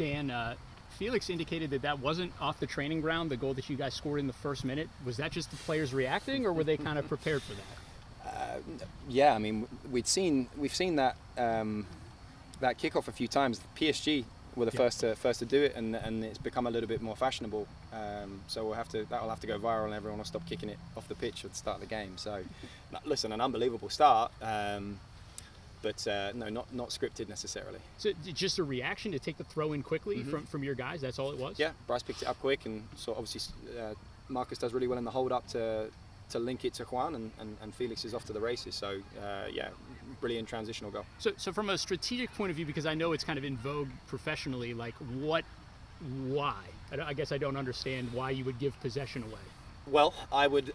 Dan, Felix indicated that wasn't off the training ground, the goal that you guys scored in the first minute. Was that just the players reacting, or were they kind of prepared for that? Yeah, I mean, we've seen that that kickoff a few times. PSG were the first to do it, and it's become a little bit more fashionable. So that'll have to go viral, and everyone will stop kicking it off the pitch at the start of the game. So, listen, an unbelievable start. But no, not scripted necessarily. So just a reaction to take the throw in quickly from your guys, that's all it was? Yeah, Bryce picked it up quick, and so obviously Marcus does really well in the hold up to link it to Juan, and Felix is off to the races. So yeah, brilliant transitional goal. So from a strategic point of view, because I know it's kind of in vogue professionally, like why? I guess I don't understand why you would give possession away. Well, I would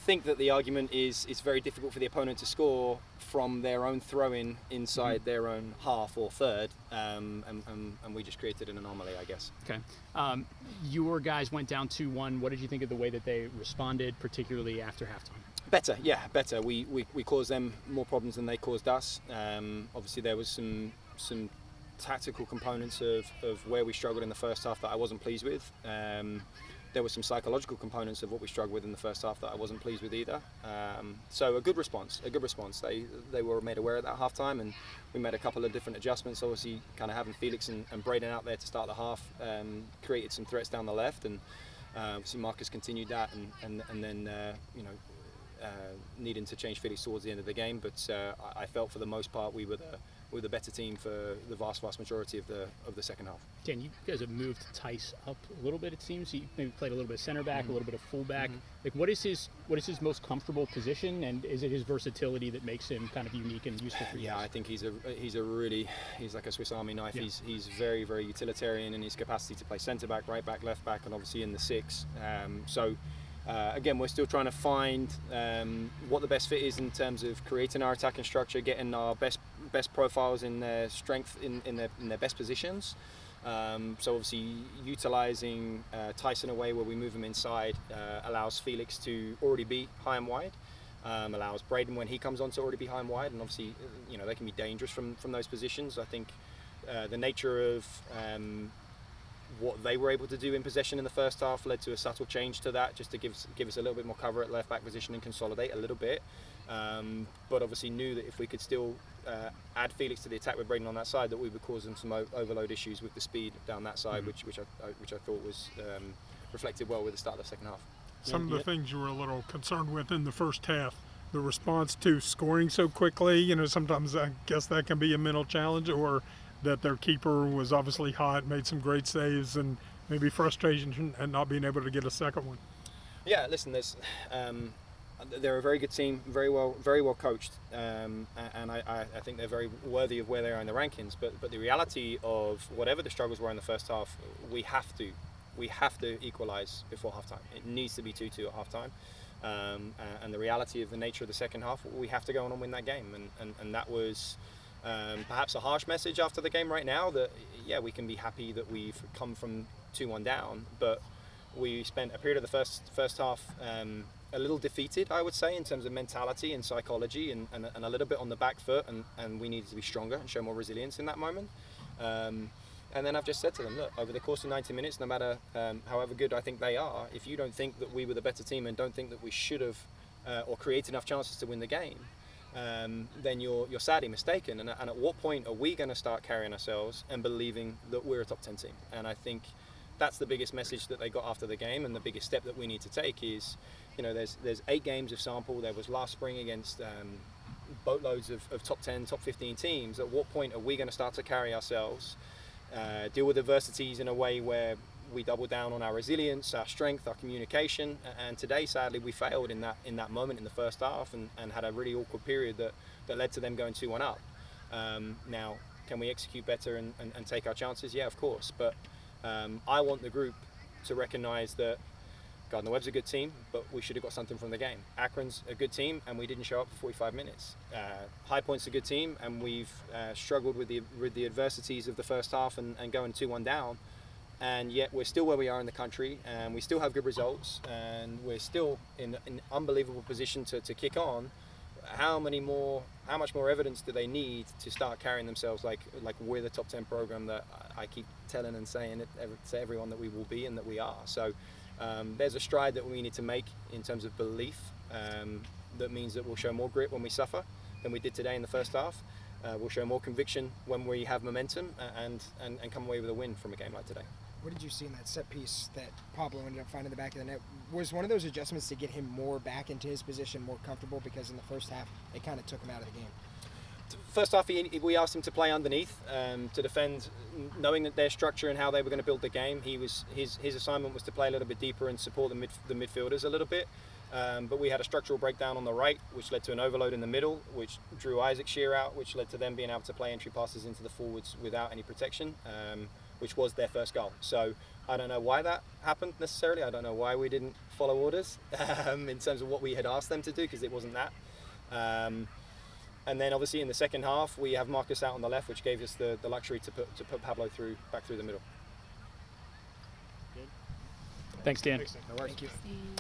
think that the argument is it's very difficult for the opponent to score from their own throw-in inside their own half or third, and we just created an anomaly, I guess. Okay. Your guys went down 2-1. What did you think of the way that they responded, particularly after halftime? Better. We caused them more problems than they caused us. Obviously, there was some tactical components of where we struggled in the first half that I wasn't pleased with. There were some psychological components of what we struggled with in the first half that I wasn't pleased with either. So a good response. They were made aware at that half time, and we made a couple of different adjustments. Obviously, kind of having Felix and Braden out there to start the half created some threats down the left, and obviously Marcus continued that, and then needing to change Felix towards the end of the game. But I felt for the most part we were the better team for the vast majority of the second half. Dan, you guys have moved Tice up a little bit, it seems. He maybe played a little bit of center back, a little bit of full back. Like, what is his most comfortable position, and is it his versatility that makes him kind of unique and useful for you? Yeah, I think he's like a Swiss Army knife. Yeah. He's very, very utilitarian in his capacity to play centre back, right back, left back, and obviously in the six. Again, we're still trying to find what the best fit is in terms of creating our attacking structure, getting our best profiles in their strength in their best positions. So obviously utilising Tyson away where we move him inside allows Felix to already be high and wide, allows Braden when he comes on to already be high and wide, and obviously they can be dangerous from those positions. I think the nature of what they were able to do in possession in the first half led to a subtle change to that, just to give us a little bit more cover at left back position and consolidate a little bit. But obviously knew that if we could still add Felix to the attack with Braden on that side, that we would cause them some overload issues with the speed down that side, which I thought was reflected well with the start of the second half. Some of the things you were a little concerned with in the first half, the response to scoring so quickly, sometimes I guess that can be a mental challenge, or that their keeper was obviously hot, made some great saves, and maybe frustration at not being able to get a second one. Yeah, listen, they're a very good team, very well coached, and I think they're very worthy of where they are in the rankings. But the reality of whatever the struggles were in the first half, we have to equalise before halftime. It needs to be 2-2 at halftime. And the reality of the nature of the second half, we have to go on and win that game, and that was perhaps a harsh message after the game right now, that we can be happy that we've come from 2-1 down, but we spent a period of the first half a little defeated, I would say, in terms of mentality and psychology, and a little bit on the back foot, and we needed to be stronger and show more resilience in that moment. And then I've just said to them, look, over the course of 90 minutes, no matter however good I think they are, if you don't think that we were the better team and don't think that we should have or create enough chances to win the game, then you're sadly mistaken. And at what point are we going to start carrying ourselves and believing that we're a top 10 team? And I think that's the biggest message that they got after the game, and the biggest step that we need to take is, there's 8 games of sample. There was last spring against boatloads of top 10, top 15 teams. At what point are we going to start to carry ourselves, deal with adversities in a way where we double down on our resilience, our strength, our communication? And today, sadly, we failed in that moment in the first half, and had a really awkward period that led to them going 2-1 up. Now, can we execute better and take our chances? Yeah, of course. But I want the group to recognise that Gardner Webb's a good team, but we should have got something from the game. Akron's a good team, and we didn't show up for 45 minutes. High Point's a good team, and we've struggled with the adversities of the first half and going 2-1 down. And yet we're still where we are in the country, and we still have good results, and we're still in an unbelievable position to kick on. how much more evidence do they need to start carrying themselves like we're the top 10 program that I keep telling and saying it to everyone that we will be and that we are. So there's a stride that we need to make in terms of belief. That means that we'll show more grit when we suffer than we did today in the first half. We'll show more conviction when we have momentum and come away with a win from a game like today. What did you see in that set piece that Pablo ended up finding the back of the net? Was one of those adjustments to get him more back into his position, more comfortable? Because in the first half, it kind of took him out of the game. First half, we asked him to play underneath to defend, knowing that their structure and how they were going to build the game. His assignment was to play a little bit deeper and support the midfielders a little bit. But we had a structural breakdown on the right, which led to an overload in the middle, which drew Isaac Shear out, which led to them being able to play entry passes into the forwards without any protection, which was their first goal. So I don't know why that happened necessarily. I don't know why we didn't follow orders in terms of what we had asked them to do, because it wasn't that. And then obviously in the second half, we have Marcus out on the left, which gave us the luxury to put Pablo back through the middle. Thanks, Dan. No worries. Thank you.